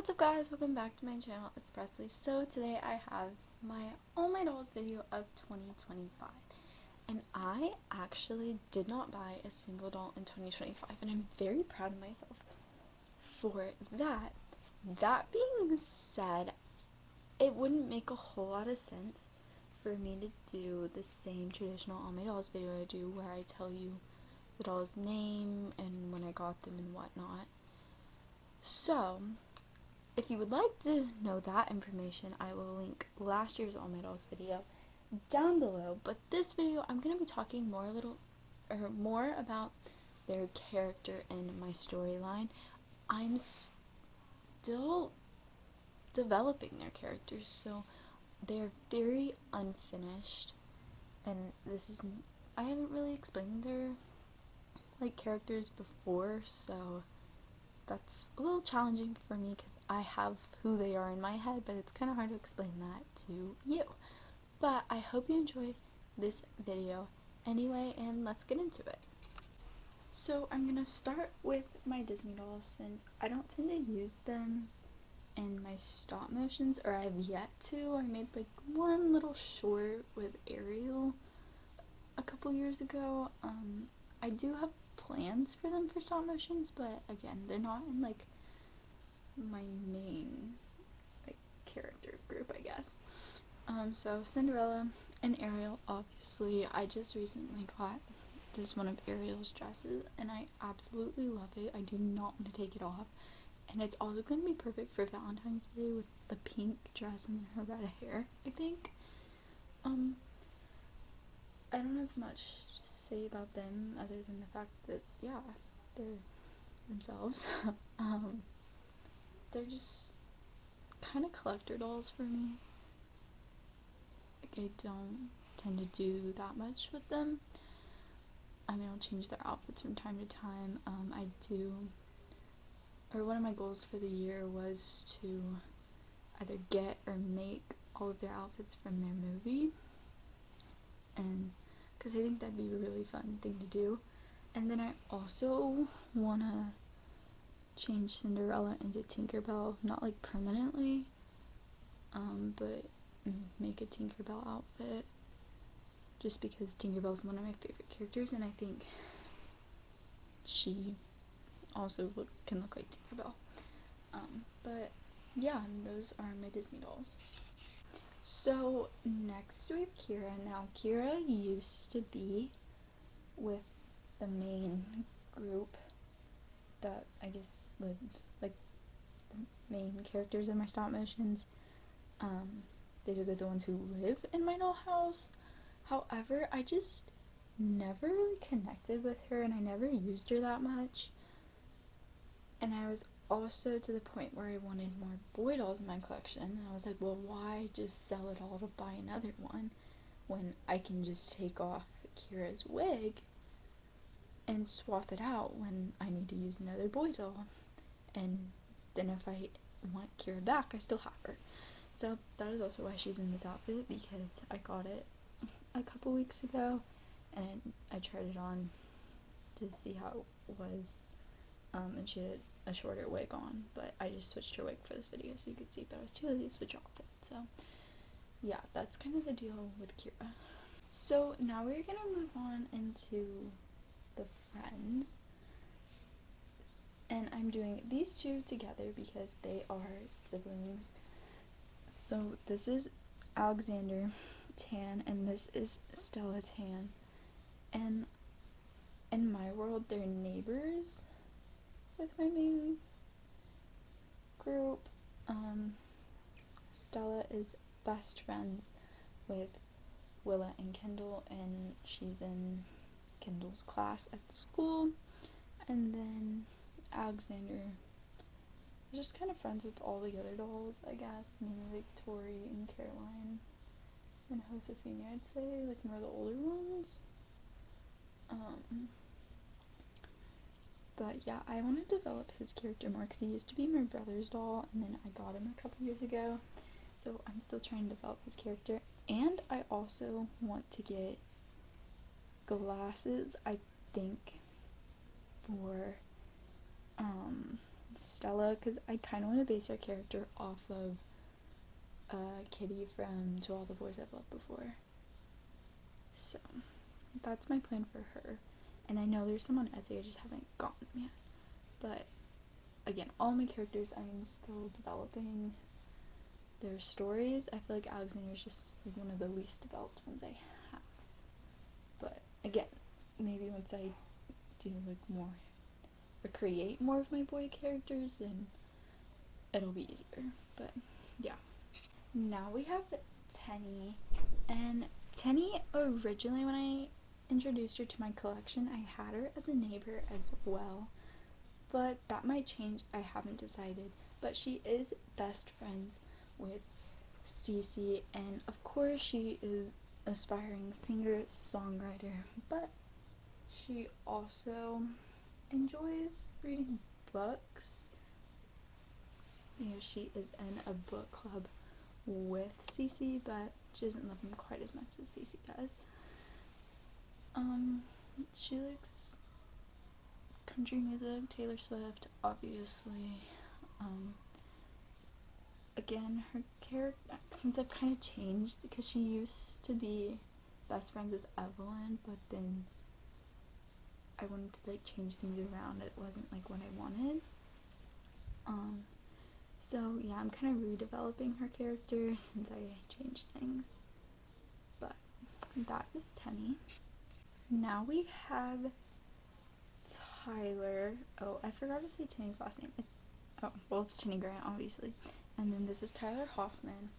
What's up guys, welcome back to my channel, it's Presley. So today I have my All My Dolls video of 2025. And I actually did not buy a single doll in 2025 and I'm very proud of myself for that. That being said, it wouldn't make a whole lot of sense for me to do the same traditional All My Dolls video I do where I tell you the doll's name and when I got them and whatnot. So, if you would like to know that information, I will link last year's All My Dolls video down below. But this video, I'm going to be talking more about their character and my storyline. I'm still developing their characters, so they're very unfinished. And I haven't really explained their characters before, so that's a little challenging for me because I have who they are in my head, but it's kind of hard to explain that to you. But I hope you enjoy this video anyway, and let's get into it. So I'm gonna start with my Disney dolls since I don't tend to use them in my stop motions, or I've yet to. I made like one little short with Ariel a couple years ago. I do have plans for them for stop motions, but again, they're not in like my main character group, I guess. So Cinderella and Ariel, obviously, I just recently got this one of Ariel's dresses and I absolutely love it. I do not want to take it off, and it's also going to be perfect for Valentine's Day with the pink dress and her red hair, I think. I don't have much to say about them other than the fact that, yeah, they're themselves. They're just kind of collector dolls for me. Like, I don't tend to do that much with them. I mean, I'll change their outfits from time to time. One of my goals for the year was to either get or make all of their outfits from their movie, and because I think that'd be a really fun thing to do. And then I also want to change Cinderella into Tinkerbell, not like permanently, but make a Tinkerbell outfit, just because Tinkerbell's one of my favorite characters, and I think she also can look like Tinkerbell. But yeah, those are my Disney dolls. So next we have Kira. Now Kira used to be with the main group that I guess lived, like, the main characters in my stop motions. Basically the ones who live in my dollhouse. However, I just never really connected with her and I never used her that much. And I was also to the point where I wanted more boy dolls in my collection, and I was like, well, why just sell it all to buy another one when I can just take off Kira's wig and swap it out when I need to use another boy doll, and then if I want Kira back, I still have her. So that is also why she's in this outfit, because I got it a couple weeks ago and I tried it on to see how it was, and she had a shorter wig on, but I just switched her wig for this video so you could see, but I was too lazy to switch off it. So yeah, that's kind of the deal with Kira. So now we're gonna move on into the friends, and I'm doing these two together because they are siblings. So this is Alexander Tan and this is Stella Tan, and in my world they're neighbors with my main group. Stella is best friends with Willa and Kendall, and she's in Kendall's class at school. And then Alexander is just kind of friends with all the other dolls, I guess, mainly like Tori and Caroline and Josefina, I'd say, like more the older ones. But yeah, I want to develop his character more because he used to be my brother's doll, and then I got him a couple years ago. So I'm still trying to develop his character. And I also want to get glasses, I think, for Stella, because I kind of want to base her character off of Kitty from To All the Boys I've Loved Before. So that's my plan for her. And I know there's some on Etsy, I just haven't gotten them yet. But again, all my characters I'm still developing their stories. I feel like Alexander is just like one of the least developed ones I have. But again, maybe once I do like more or create more of my boy characters, then it'll be easier. But yeah. Now we have Tenny. And Tenny, originally when I introduced her to my collection, I had her as a neighbor as well. But that might change, I haven't decided. But she is best friends with Cece, and of course she is aspiring singer-songwriter, but she also enjoys reading books. You know, she is in a book club with Cece, but she doesn't love them quite as much as Cece does. She likes country music, Taylor Swift, obviously. Again, her character, since I've kind of changed, because she used to be best friends with Evelyn, but then I wanted to like change things around. It wasn't like what I wanted. So yeah, I'm kind of redeveloping her character since I changed things. But that is Tenny. Now we have Tyler. Oh, I forgot to say Tenny's last name. It's Tenny Grant, obviously. And then this is Tyler Hoffman.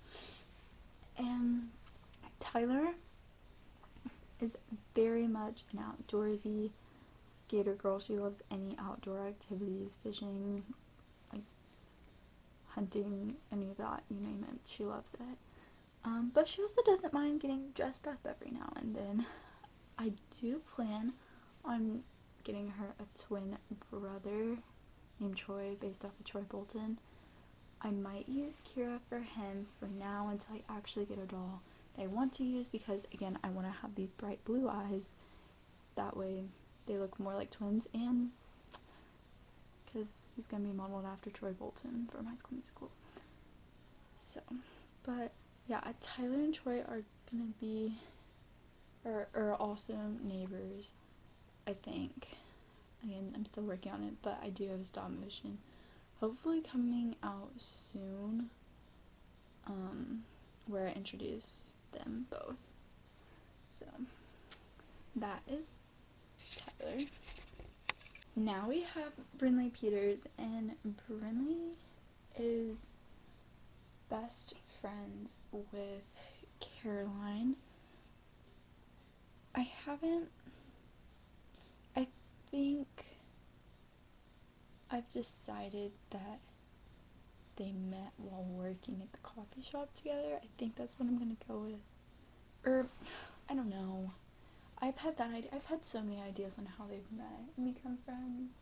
And Tyler is very much an outdoorsy skater girl. She loves any outdoor activities, fishing, like hunting, any of that, you name it. She loves it. But she also doesn't mind getting dressed up every now and then. I do plan on getting her a twin brother named Troy, based off of Troy Bolton. I might use Kira for him for now until I actually get a doll that I want to use, because again, I want to have these bright blue eyes. That way they look more like twins, and because he's going to be modeled after Troy Bolton from High School Musical. So, but yeah, Tyler and Troy are going to be are also neighbors, I think. Again, I'm still working on it, but I do have a stop motion hopefully coming out soon, where I introduce them both. So that is Tyler. Now we have Brinley Peters, and Brinley is best friends with Caroline. I think I've decided that they met while working at the coffee shop together. I think that's what I'm gonna go with. Or, I don't know. I've had so many ideas on how they've met and become friends.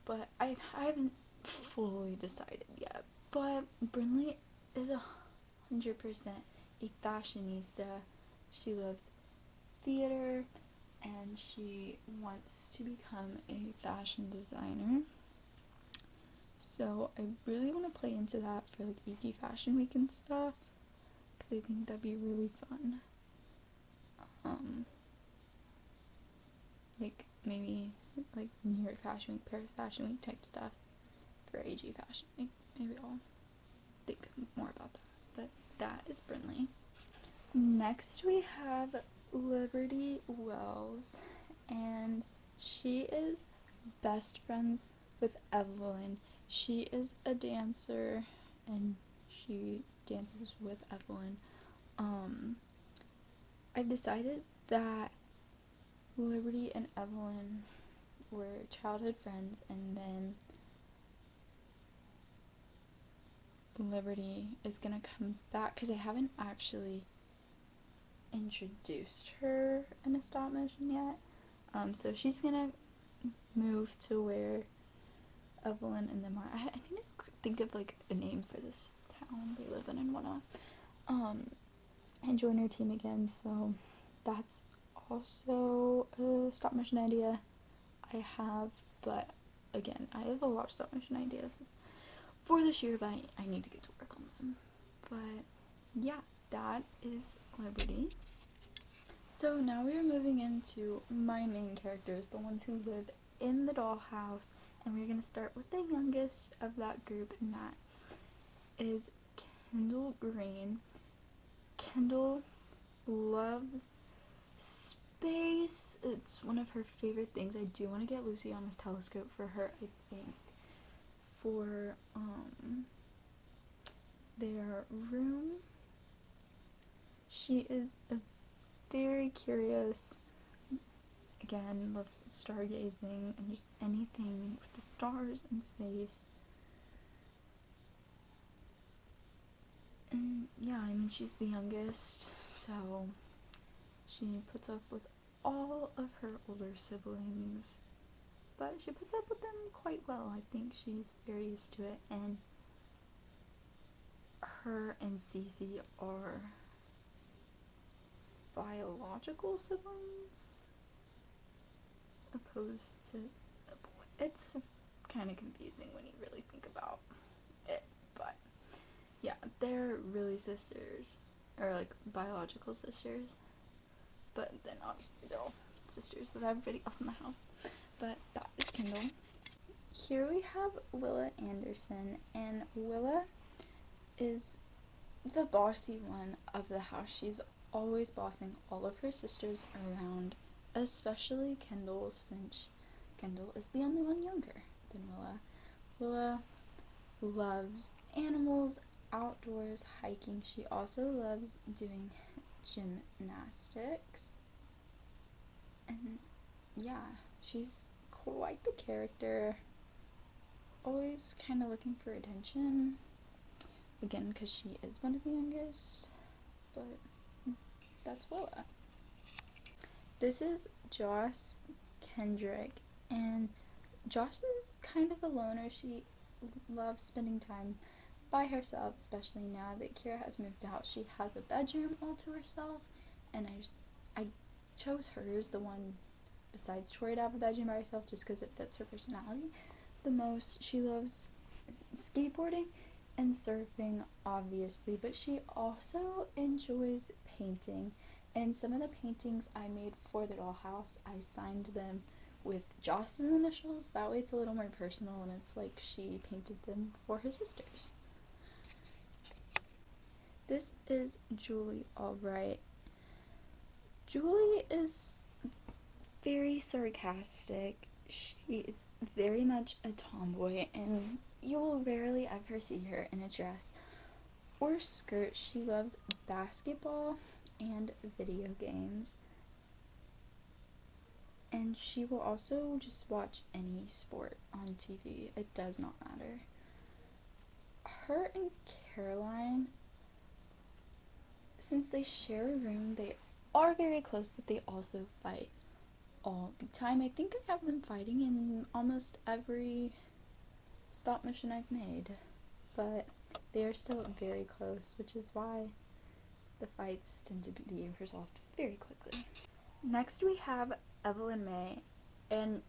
But I haven't fully decided yet. But Brinley is 100% a fashionista. She loves theater, and she wants to become a fashion designer. So I really want to play into that for like AG Fashion Week and stuff, because I think that'd be really fun. Like maybe like New York Fashion Week, Paris Fashion Week type stuff for AG Fashion Week. Maybe I'll think more about that. But that is Brinley. Next we have Liberty Wells, and she is best friends with Evelyn. She is a dancer, and she dances with Evelyn. I've decided that Liberty and Evelyn were childhood friends, and then Liberty is gonna come back, because I haven't actually introduced her in a stop motion yet. So she's gonna move to where Evelyn and them are. I need to think of like a name for this town they live in and whatnot. And join her team again. So that's also a stop motion idea I have but again, I have a lot of stop motion ideas for this year, but I need to get to work on them. But yeah, that is Liberty. So now we are moving into my main characters, the ones who live in the dollhouse, and we're going to start with the youngest of that group, and that is Kendall Green. Kendall loves space. It's one of her favorite things. I do want to get Lucy on this telescope for her, I think, for their room. She is a very curious, again, loves stargazing and just anything with the stars and space. And yeah, I mean, she's the youngest, so she puts up with all of her older siblings, but she puts up with them quite well. I think she's very used to it, and her and Cece are biological siblings opposed to a boy. It's kind of confusing when you really think about it, but yeah, they're really sisters, or like biological sisters, but then obviously they're all sisters with everybody else in the house. But that is Kendall. Here we have Willa Anderson, and Willa is the bossy one of the house. She's always bossing all of her sisters around, especially Kendall, since Kendall is the only one younger than Willa. Willa loves animals, outdoors, hiking. She also loves doing gymnastics. And yeah, she's quite the character. Always kind of looking for attention. Again, because she is one of the youngest. But that's Willa. This is Joss Kendrick, and Joss is kind of a loner. She loves spending time by herself, especially now that Kira has moved out. She has a bedroom all to herself, and I chose hers, the one besides Tori, to have a bedroom by herself, just because it fits her personality the most. She loves skateboarding and surfing, obviously, but she also enjoys painting, and some of the paintings I made for the dollhouse, I signed them with Joss's initials. That way it's a little more personal, and it's like she painted them for her sisters. This is Julie Albright. Julie is very sarcastic. She is very much a tomboy, and you will rarely ever see her in a dress or skirt. She loves basketball and video games, and she will also just watch any sport on TV. It does not matter. Her and Caroline, since they share a room, they are very close, but they also fight all the time. I think I have them fighting in almost every stop motion I've made, but they are still very close, which is why the fights tend to be resolved very quickly. Next we have Evelyn May, and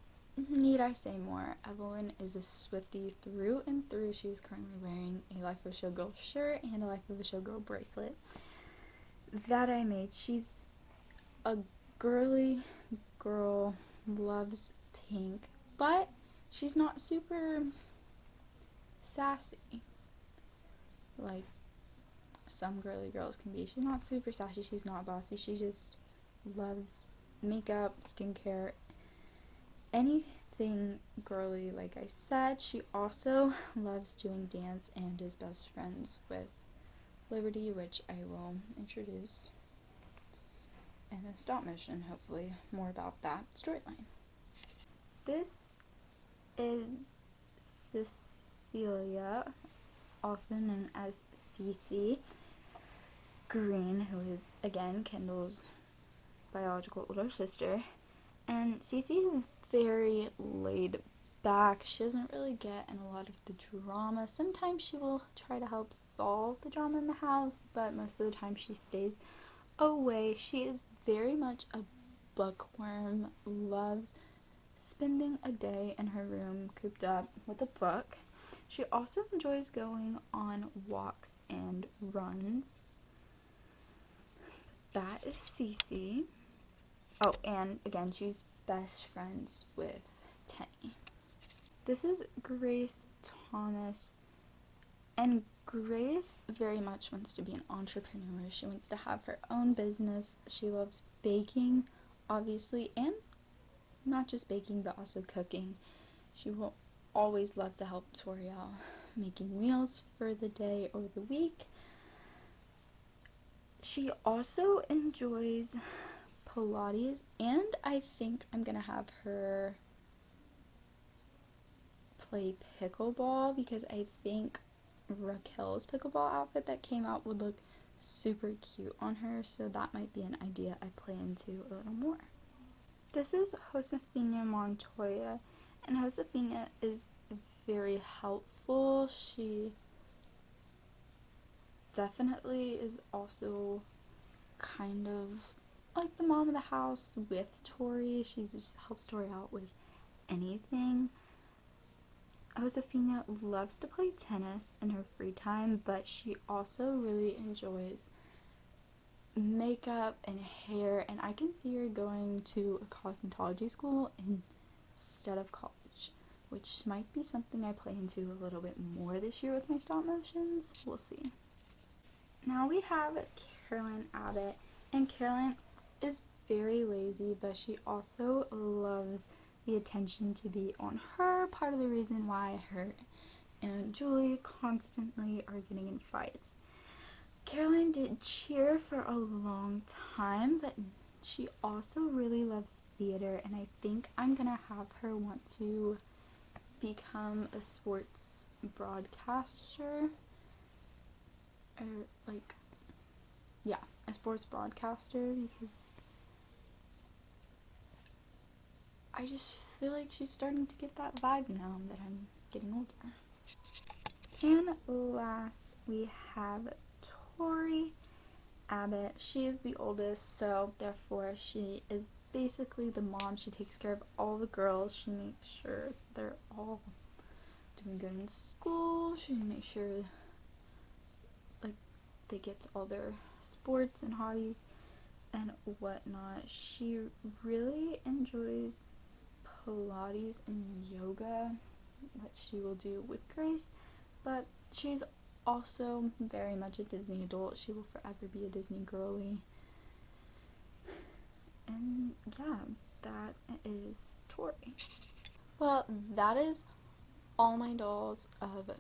need I say more, Evelyn is a Swiftie through and through. She is currently wearing a Life of a Showgirl shirt and a Life of a Showgirl bracelet that I made. She's a girly girl, loves pink, but she's not super sassy like some girly girls can be. She's not super sassy, she's not bossy, she just loves makeup, skincare, anything girly, like I said. She also loves doing dance and is best friends with Liberty, which I will introduce in a stop motion, hopefully, more about that storyline. This is Cecilia, also known as Cece Green, who is, again, Kendall's biological older sister. And Cece is very laid back. She doesn't really get in a lot of the drama. Sometimes she will try to help solve the drama in the house, but most of the time she stays away. She is very much a bookworm, loves spending a day in her room cooped up with a book. She also enjoys going on walks and runs. That is Cece. Oh, and again, she's best friends with Tenny. This is Grace Thomas. And Grace very much wants to be an entrepreneur. She wants to have her own business. She loves baking, obviously, and not just baking, but also cooking. She will always love to help Toriel making meals for the day or the week. She also enjoys Pilates, and I think I'm gonna have her play pickleball because I think Raquel's pickleball outfit that came out would look super cute on her, so that might be an idea I play into a little more. This is Josefina Montoya, and Josefina is very helpful. She definitely is also kind of like the mom of the house with Tori. She just helps Tori out with anything. Josefina loves to play tennis in her free time, but she also really enjoys makeup and hair, and I can see her going to a cosmetology school instead of college, which might be something I play into a little bit more this year with my stop motions. We'll see. Now we have Carolyn Abbott, and Carolyn is very lazy, but she also loves the attention to be on her. Part of the reason why her and Julie constantly are getting in fights. Caroline did cheer for a long time, but she also really loves theater, and I think I'm gonna have her want to become a sports broadcaster, or like, yeah, a sports broadcaster, because I just feel like she's starting to get that vibe now that I'm getting older. And last, we have Tori Abbott. She is the oldest, so therefore she is basically the mom. She takes care of all the girls. She makes sure they're all doing good in school. She makes sure like they get to all their sports and hobbies and whatnot. She really enjoys Pilates and yoga that she will do with Grace, but she's also very much a Disney adult. She will forever be a Disney girly. And yeah, that is Tori. Well, that is all my dolls of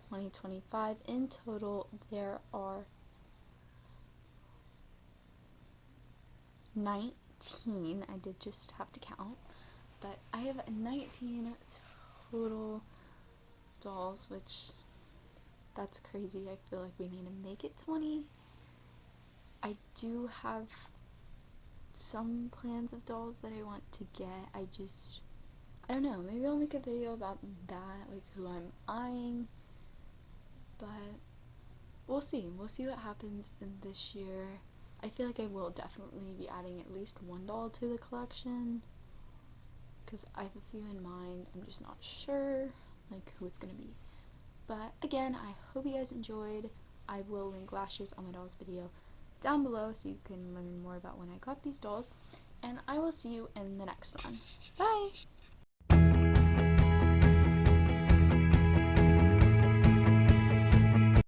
2025. In total, there are 19. I did just have to count, but I have 19 total dolls, which that's crazy. I feel like we need to make it 20. I do have some plans of dolls that I want to get. I don't know, maybe I'll make a video about that, like who I'm eyeing, but we'll see what happens in this year. I feel like I will definitely be adding at least one doll to the collection, because I have a few in mind. I'm just not sure like who it's gonna be. But again, I hope you guys enjoyed. I will link last year's All My Dolls video down below so you can learn more about when I got these dolls. And I will see you in the next one. Bye!